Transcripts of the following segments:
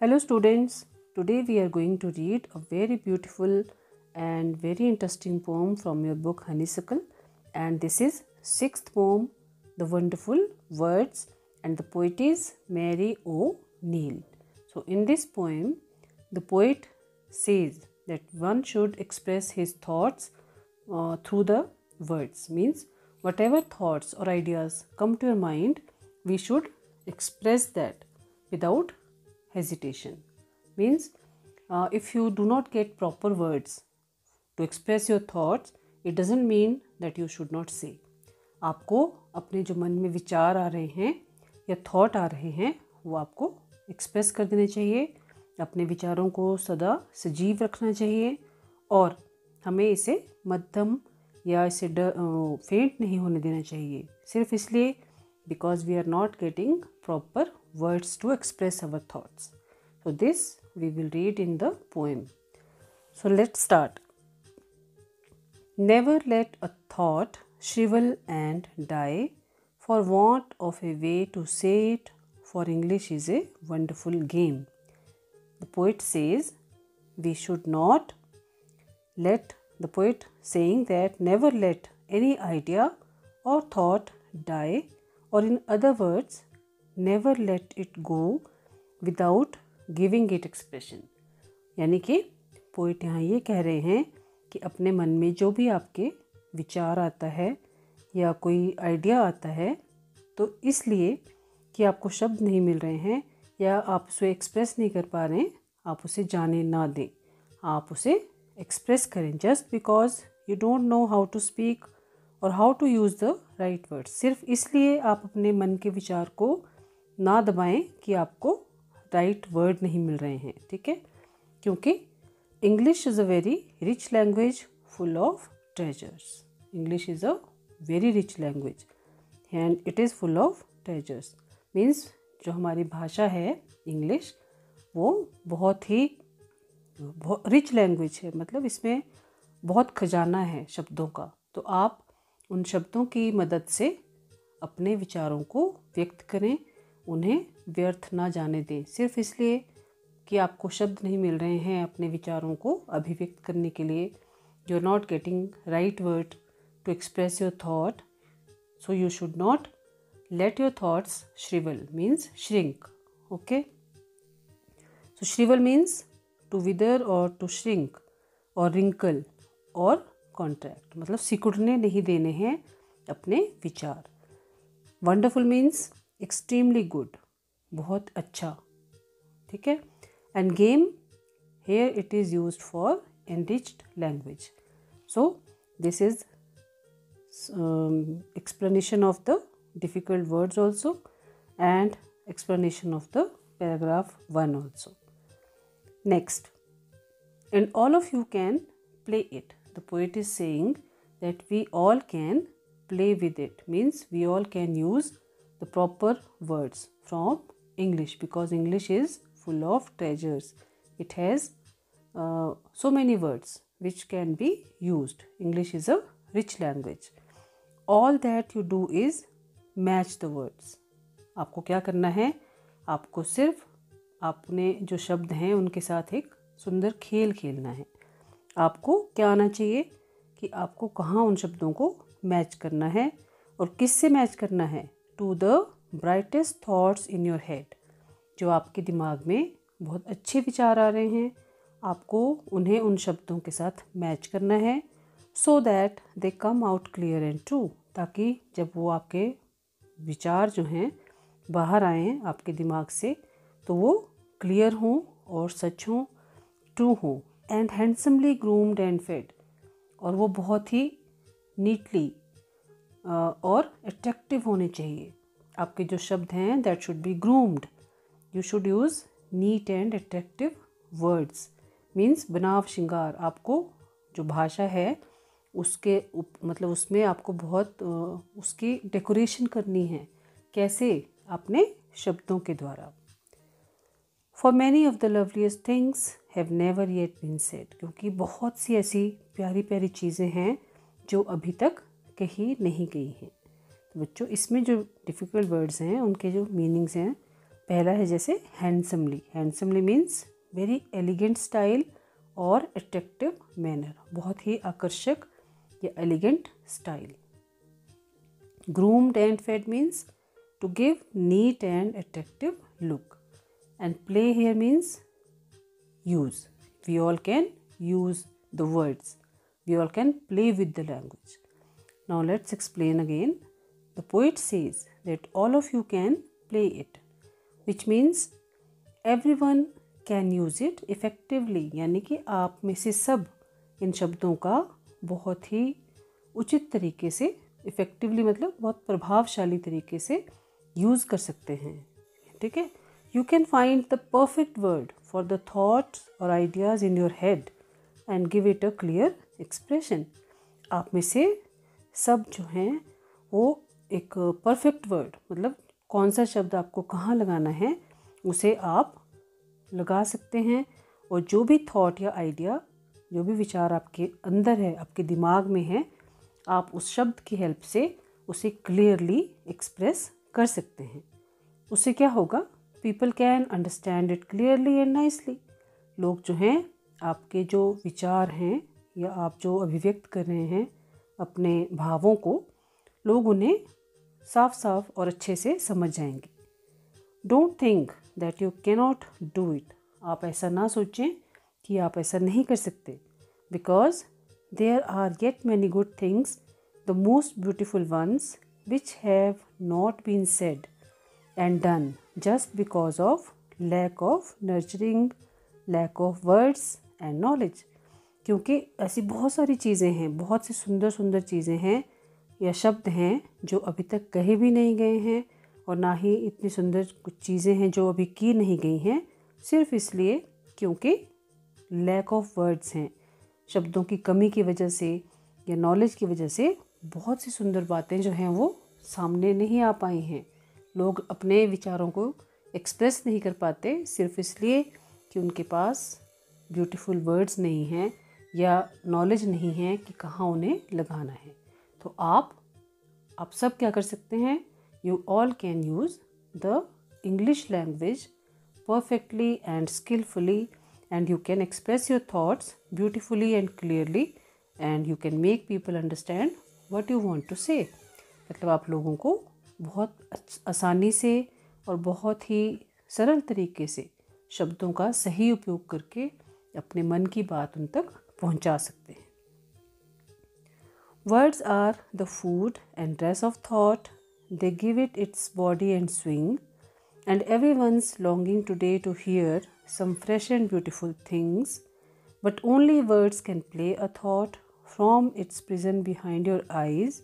Hello students, today we are going to read a very beautiful and very interesting poem from your book Honeysuckle, and this is sixth poem, The Wonderful Words, and the poet is Mary O'Neill. So in this poem, the poet says that one should express his thoughts through the words, means whatever thoughts or ideas come to your mind, we should express that without hesitation. Means if you do not get proper words to express your thoughts, it doesn't mean that you should not say. आपको अपने जो मन में विचार आ रहे हैं या thought आ रहे हैं वो आपको एक्सप्रेस कर देने चाहिए, अपने विचारों को सदा सजीव रखना चाहिए और हमें इसे मध्यम या इसे फेंट नहीं होने देना चाहिए, सिर्फ इसलिए because we are not getting proper words to express our thoughts. So this we will read in the poem. So let's start. Never let a thought shrivel and die for want of a way to say it, for English is a wonderful game. The poet says we should not let, the poet saying that never let any idea or thought die, or in other words, never let it go without giving it expression. यानी कि poet यहाँ ये कह रहे हैं कि अपने मन में जो भी आपके विचार आता है या कोई आइडिया आता है, तो इसलिए कि आपको शब्द नहीं मिल रहे हैं या आप उसे एक्सप्रेस नहीं कर पा रहे हैं, आप उसे जाने ना दें, आप उसे एक्सप्रेस करें. Just because you don't know how to speak और how to use the right word, सिर्फ इसलिए आप अपने मन के विचार को ना दबाएं कि आपको राइट वर्ड नहीं मिल रहे हैं. ठीक है, क्योंकि English is a very rich language full of treasures. English is a very rich language and it is full of treasures. Means जो हमारी भाषा है इंग्लिश वो बहुत ही रिच लैंग्वेज है, मतलब इसमें बहुत खजाना है शब्दों का. तो आप उन शब्दों की मदद से अपने विचारों को व्यक्त करें, उन्हें व्यर्थ ना जाने दें, सिर्फ इसलिए कि आपको शब्द नहीं मिल रहे हैं अपने विचारों को अभिव्यक्त करने के लिए. You are not getting right word to express your thought, so you should not let your thoughts shrivel, means shrink. Okay, so shrivel means to wither or to shrink or wrinkle or contract, मतलब सिकुड़ने नहीं देने हैं अपने विचार. wonderful means extremely good, बहुत अच्छा. ठीक है, and game here it is used for enriched language. So this is explanation of the difficult words also and explanation of the paragraph 1 also. Next, and all of you can play it. The poet is saying that we all can play with it, means we all can use the proper words from English, because English is full of treasures. It has so many words which can be used. English is a rich language. All that you do is match the words. आपको क्या करना है, आपको सिर्फ अपने जो शब्द हैं उनके साथ एक सुंदर खेल खेलना है. आपको क्या आना चाहिए कि आपको कहाँ उन शब्दों को मैच करना है और किससे मैच करना है. To the brightest thoughts in your head. जो आपके दिमाग में बहुत अच्छे विचार आ रहे हैं, आपको उन्हें उन शब्दों के साथ मैच करना है, so that they come out clear and true, ताकि जब वो आपके विचार जो हैं बाहर आएँ आपके दिमाग से तो वो क्लियर हों और सच हों, ट्रू हों. And handsomely groomed and fed, और वो बहुत ही नीटली और अट्रैक्टिव होने चाहिए. आपके जो शब्द हैं that should be groomed. You should use neat and attractive words, means बनाव श्रृंगार. आपको जो भाषा है उसके मतलब उसमें आपको बहुत उसकी डेकोरेशन करनी है. कैसे? अपने शब्दों के द्वारा. For many of the loveliest things have never yet been said, क्योंकि बहुत सी ऐसी प्यारी प्यारी चीज़ें हैं जो अभी तक कही नहीं गई हैं. तो बच्चों, इसमें जो डिफ़िकल्ट वर्ड्स हैं उनके जो मीनिंग्स हैं पहला है जैसे handsomely, handsomely means very elegant style और अट्रैक्टिव मैनर, बहुत ही आकर्षक या elegant style. Groomed and fed means to give neat and attractive look, and play here means use. We all can use the words, we all can play with the language. Now let's explain again. The poet says that all of you can play it, which means everyone can use it effectively, यानी कि आप में से सब इन शब्दों का बहुत ही उचित तरीके से, इफ़ेक्टिवली मतलब बहुत प्रभावशाली तरीके से यूज़ कर सकते हैं। ठीक है, you can find the perfect word for the thoughts और ideas in your head and give it a clear expression. आप में से सब जो हैं वो एक परफेक्ट वर्ड, मतलब कौन सा शब्द आपको कहाँ लगाना है उसे आप लगा सकते हैं, और जो भी थॉट या आइडिया, जो भी विचार आपके अंदर है, आपके दिमाग में है, आप उस शब्द की हेल्प से उसे क्लियरली एक्सप्रेस कर सकते हैं। उससे क्या होगा, people can understand it clearly and nicely. लोग जो हैं आपके जो विचार हैं या आप जो अभिव्यक्त कर रहे हैं अपने भावों को, लोग उन्हें साफ साफ और अच्छे से समझ जाएंगे। Don't think that you cannot do it. आप ऐसा ना सोचें कि आप ऐसा नहीं कर सकते, because there are yet many good things, the most beautiful ones which have not been said and done just because of lack of nurturing, lack of words and knowledge। क्योंकि ऐसी बहुत सारी चीज़ें हैं, बहुत सी सुंदर सुंदर चीज़ें हैं या शब्द हैं जो अभी तक कहे भी नहीं गए हैं, और ना ही इतनी सुंदर कुछ चीज़ें हैं जो अभी की नहीं गई हैं, सिर्फ इसलिए क्योंकि लैक ऑफ वर्ड्स हैं। शब्दों की कमी की वजह से या नॉलेज की वजह से बहुत सी सुंदर बातें जो हैं वो सामने नहीं आ पाई हैं। लोग अपने विचारों को एक्सप्रेस नहीं कर पाते सिर्फ इसलिए कि उनके पास ब्यूटीफुल वर्ड्स नहीं हैं या नॉलेज नहीं है कि कहाँ उन्हें लगाना है। तो आप सब क्या कर सकते हैं, you all can use the English language perfectly and skillfully, and you can express your thoughts beautifully and clearly, and you can make people understand what you want to say। मतलब आप लोगों को बहुत आसानी से और बहुत ही सरल तरीके से शब्दों का सही उपयोग करके अपने मन की बात उन तक पहुंचा सकते हैं। Words are the food and dress of thought. They give it its body and swing, and everyone's longing today to hear some fresh and beautiful things, but only words can play a thought from its prison behind your eyes.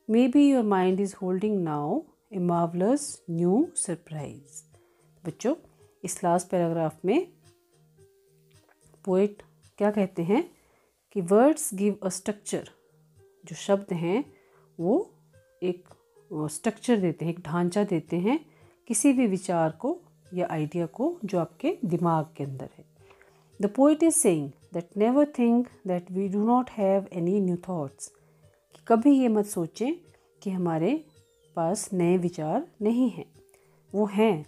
Maybe your mind is holding now a marvelous new surprise। बच्चों, इस last paragraph में poet क्या कहते हैं कि words give a structure. जो शब्द हैं वो एक स्ट्रक्चर देते हैं, एक ढांचा देते हैं किसी भी विचार को या आइडिया को जो आपके दिमाग के अंदर है। The poet is saying that never think that we do not have any new thoughts. कि कभी ये मत सोचें कि हमारे पास नए विचार नहीं हैं, वो हैं,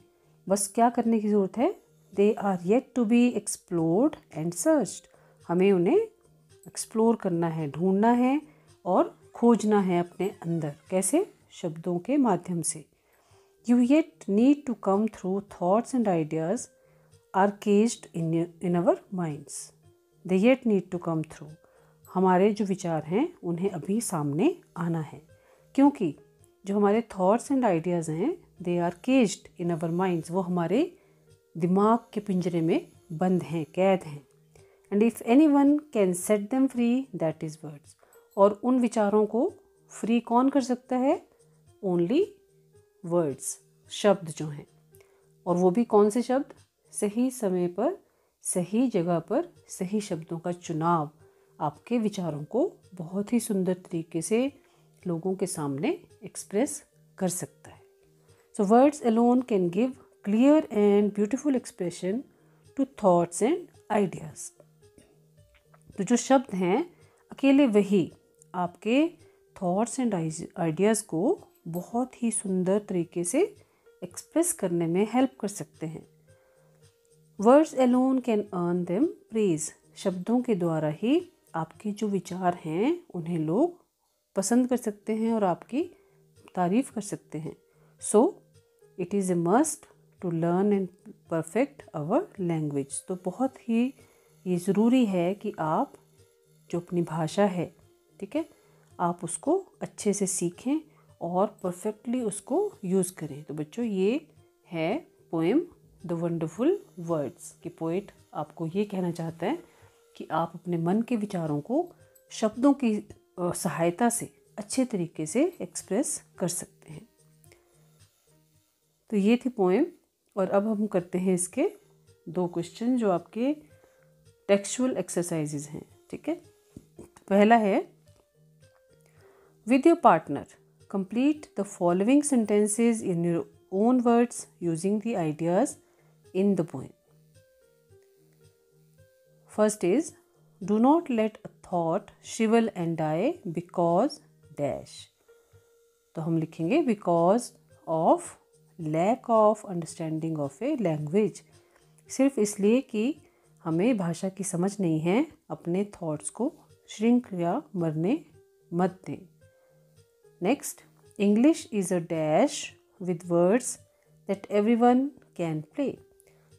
बस क्या करने की ज़रूरत है, they are yet to be explored and searched. हमें उन्हें एक्सप्लोर करना है, ढूंढना है और खोजना है अपने अंदर। कैसे? शब्दों के माध्यम से। You yet need to come through thoughts and ideas are caged in our minds. They yet need to come through. हमारे जो विचार हैं उन्हें अभी सामने आना है, क्योंकि जो हमारे थॉट्स एंड आइडियाज़ हैं they are caged in our minds. वो हमारे दिमाग के पिंजरे में बंद हैं, कैद हैं। And if any one can set them free that is words. और उन विचारों को फ्री कौन कर सकता है? ओनली वर्ड्स, शब्द जो हैं। और वो भी कौन से शब्द? सही समय पर, सही जगह पर सही शब्दों का चुनाव आपके विचारों को बहुत ही सुंदर तरीके से लोगों के सामने एक्सप्रेस कर सकता है। So words alone can give clear and beautiful expression to thoughts and ideas. तो जो शब्द हैं अकेले वही आपके थॉट्स एंड आइडियाज़ को बहुत ही सुंदर तरीके से एक्सप्रेस करने में हेल्प कर सकते हैं। Words alone can earn them praise. शब्दों के द्वारा ही आपके जो विचार हैं उन्हें लोग पसंद कर सकते हैं और आपकी तारीफ़ कर सकते हैं। So it is a must to learn and perfect our language. तो बहुत ही ये ज़रूरी है कि आप जो अपनी भाषा है, ठीक है, आप उसको अच्छे से सीखें और परफेक्टली उसको यूज़ करें। तो बच्चों ये है पोएम द वंडरफुल वर्ड्स कि पोएट आपको ये कहना चाहता है कि आप अपने मन के विचारों को शब्दों की सहायता से अच्छे तरीके से एक्सप्रेस कर सकते हैं। तो ये थी पोएम और अब हम करते हैं इसके 2 क्वेश्चन जो आपके टेक्सचुअल एक्सरसाइजेज हैं, ठीक है। पहला है with your partner complete the following sentences in your own words using the ideas in the poem. First is do not let a thought shrivel and die because dash. तो हम लिखेंगे because of lack of understanding of a language. सिर्फ इसलिए कि हमें भाषा की समझ नहीं है अपने थॉट्स को श्रिंक या मरने मत दें। Next, English is a dash with words that everyone can play.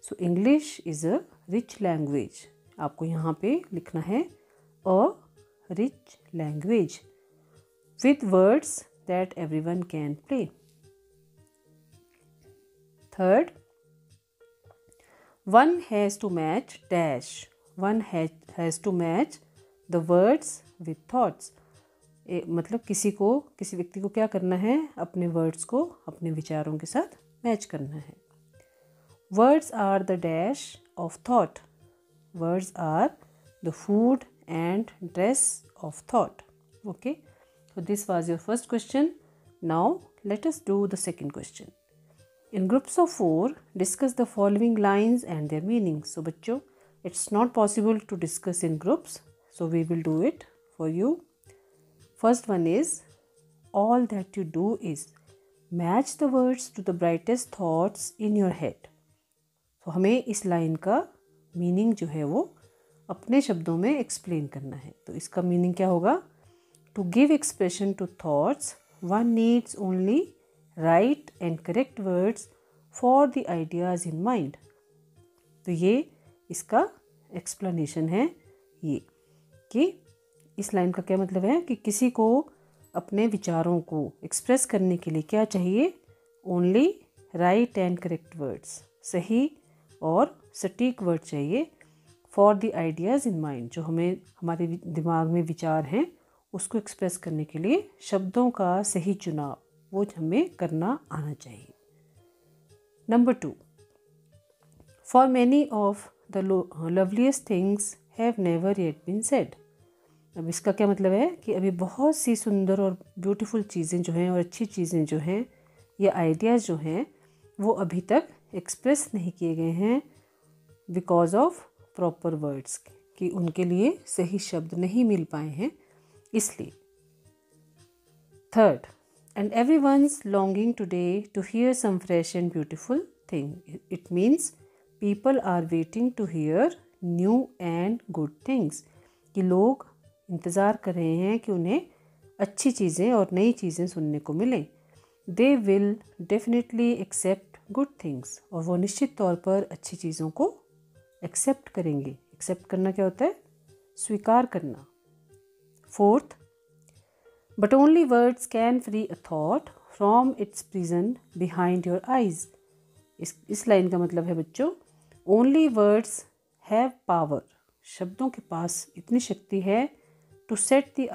So English is a rich language. आपको यहाँ पे लिखना है a rich language with words that everyone can play. Third, one has to match dash. One has to match the words with thoughts. मतलब किसी व्यक्ति को क्या करना है, अपने वर्ड्स को अपने विचारों के साथ मैच करना है। Words are the dash of thought. Words are the food and dress of thought. Okay. So this was your first question. Now let us do the second question. In groups of 4, discuss the following lines and their meanings. So बच्चों, it's not possible to discuss in groups, so we will do it for you. First one is, all that you do is match the words to the brightest thoughts in your head. So हमें इस line का meaning जो है वो अपने शब्दों में explain करना है। तो इसका मीनिंग क्या होगा? To give expression to thoughts, one needs only right and correct words for the ideas in mind. तो ये इसका explanation है ये कि इस लाइन का क्या मतलब है कि किसी को अपने विचारों को एक्सप्रेस करने के लिए क्या चाहिए? Only right and correct words, सही और सटीक वर्ड चाहिए for the ideas in mind, जो हमें हमारे दिमाग में विचार हैं उसको एक्सप्रेस करने के लिए शब्दों का सही चुनाव वो हमें करना आना चाहिए। Number 2, for many of the loveliest things have never yet been said. अब इसका क्या मतलब है कि अभी बहुत सी सुंदर और ब्यूटीफुल चीज़ें जो हैं और अच्छी चीज़ें जो हैं या आइडियाज़ जो हैं वो अभी तक एक्सप्रेस नहीं किए गए हैं बिकॉज ऑफ प्रॉपर वर्ड्स, कि उनके लिए सही शब्द नहीं मिल पाए हैं इसलिए। Third, and every one longing today to hear some fresh and beautiful thing. It means people are waiting to hear new and good things, कि लोग इंतज़ार कर रहे हैं कि उन्हें अच्छी चीज़ें और नई चीज़ें सुनने को मिलें। They will definitely accept good things, और वो निश्चित तौर पर अच्छी चीज़ों को एक्सेप्ट करेंगे। एक्सेप्ट करना क्या होता है? स्वीकार करना। Fourth, but only words can free a thought from its prison behind your eyes. इस लाइन का मतलब है बच्चों, ओनली वर्ड्स हैव पावर। शब्दों के पास इतनी शक्ति है to set the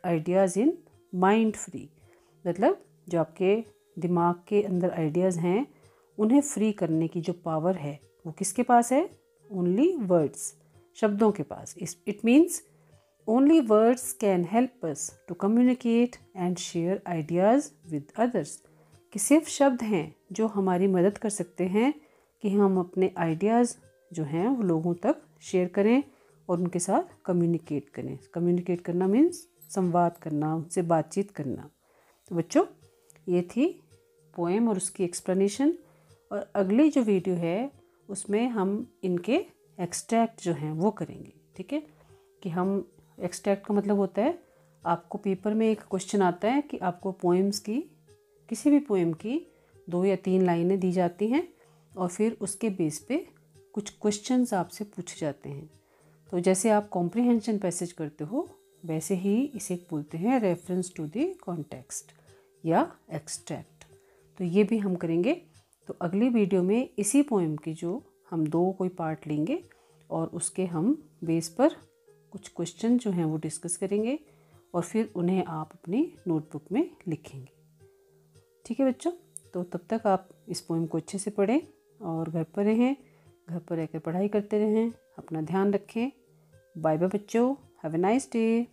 ideas in mind free, मतलब जो आपके दिमाग के अंदर आइडियाज़ हैं उन्हें फ्री करने की जो पावर है वो किसके पास है? ओनली वर्ड्स, शब्दों के पास। It means only words can help us to communicate and share ideas with others, कि सिर्फ शब्द हैं जो हमारी मदद कर सकते हैं कि हम अपने आइडियाज़ जो हैं वो लोगों तक शेयर करें और उनके साथ कम्युनिकेट करें। कम्युनिकेट करना मीन्स संवाद करना, उनसे बातचीत करना। तो बच्चों, ये थी पोएम और उसकी एक्सप्लेनेशन, और अगली जो वीडियो है उसमें हम इनके एक्सट्रैक्ट जो हैं वो करेंगे। ठीक है, कि हम एक्सट्रैक्ट का मतलब होता है आपको पेपर में एक क्वेश्चन आता है कि आपको पोएम्स की, किसी भी पोएम की 2 या 3 लाइनें दी जाती हैं और फिर उसके बेस पे कुछ क्वेश्चंस आपसे पूछे जाते हैं। तो जैसे आप कॉम्प्रिहेंशन पैसेज करते हो वैसे ही इसे बोलते हैं रेफरेंस टू द कॉन्टेक्स्ट या एक्सट्रैक्ट। तो ये भी हम करेंगे। तो अगली वीडियो में इसी पोएम की जो हम 2 कोई पार्ट लेंगे और उसके हम बेस पर कुछ क्वेश्चन जो हैं वो डिस्कस करेंगे और फिर उन्हें आप अपनी नोटबुक में लिखेंगे। ठीक है बच्चों, तो तब तक आप इस पोएम को अच्छे से पढ़ें और घर पर रहें, घर पर रहकर पढ़ाई करते रहें, अपना ध्यान रखें। बाय बाय बच्चों, हैव ए नाइस डे।